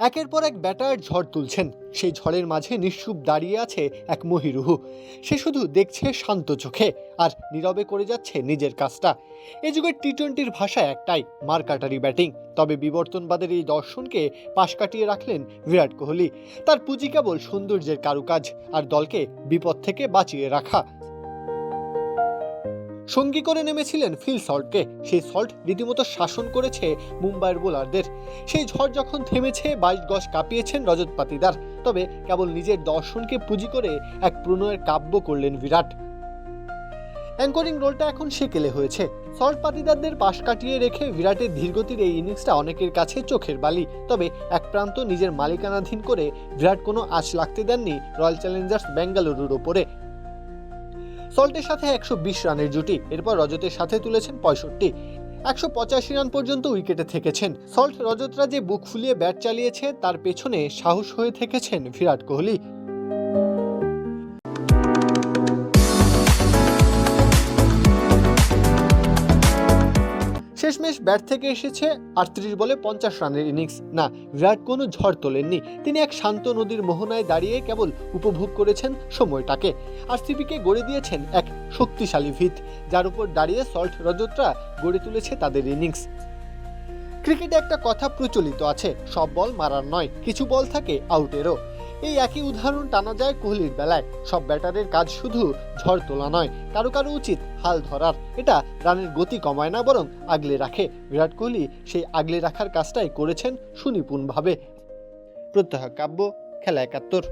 একের পর এক ব্যাটার ঝড় তুলছেন। সেই ঝড়ের মাঝে নিশ্চুপ দাঁড়িয়ে আছে এক মহিরুহু। সে শুধু দেখছে শান্ত চোখে আর নীরবে করে যাচ্ছে নিজের কাজটা। এ যুগের টি-20-র ভাষা একটাই, মারকাটারি ব্যাটিং। তবে বিবর্তনবাদের এই দর্শনকে পাশ কাটিয়ে রাখলেন বিরাট কোহলি। তার পুঁজি কেবল সৌন্দর্যের কারুকাজ আর দলকে বিপদ থেকে বাঁচিয়ে রাখা। সঙ্গী করে নেমেছিলেন ফিল সল্টকে। সেই সল্ট রীতিমতো শাসন করেছে মুম্বাইয়ের বোলারদের। সেই ঝড় যখন থেমেছে 22 গজ কাঁপিয়েছেন রজত পাতিদার। তবে কেবল নিজের দর্শনকে পুঁজি করে এক প্রণয়ের কাব্য করলেন বিরাট। অ্যাঙ্করিং রোলটা এখন সেকেলে হয়েছে। সল্ট পাতিদারদের পাশ কাটিয়ে রেখে বিরাটের ধীরগতির এই ইনিংসটা অনেকের কাছে চোখের বালি। তবে এক প্রান্ত নিজের মালিকানাধীন করে বিরাট কোনো আঁচ লাগতে দেননি রয়্যাল চ্যালেঞ্জার্স বেঙ্গালুরুর ওপরে। সল্টের সাথে 120 রানের জুটি, এরপর রজতের সাথে তুলেছেন 65। 185 রান পর্যন্ত উইকেটে থেকেছেন। সল্ট রজতরা যে বুক ফুলিয়ে ব্যাট চালিয়েছে তার পেছনে সাহস হয়ে থেকেছেন বিরাট কোহলি। শেষমেশ ব্যাট থেকে এসেছে 38 বলে 50 রানের ইনিংস। না, বিরাট কোনো ঝড় তোলেননি। তিনি এক শান্ত নদীর মোহনায় দাঁড়িয়ে কেবল উপভোগ করেছেন সময়টাকে। আরসিবিকে গড়ে দিয়েছেন এক শক্তিশালী ভিত, যার উপর দাঁড়িয়ে সল্ট রজতরা গড়ে তুলেছে তাদের ইনিংস। ক্রিকেটে একটা কথা প্রচলিত আছে, সব বল মারার নয়, কিছু বল থাকে আউটেরও। এই একই উদাহরণ টানা যায় কোহলির বেলায়। সব ব্যাটারের কাজ শুধু ঝড় তোলা নয়, কারো কারো উচিত হাল ধরার। এটা রানের গতি কমায় না, বরং আগলে রাখে। বিরাট কোহলি সেই আগলে রাখার কাজটাই করেছেন সুনিপুণভাবে। প্রত্যহ কাব্য, খেলা 71।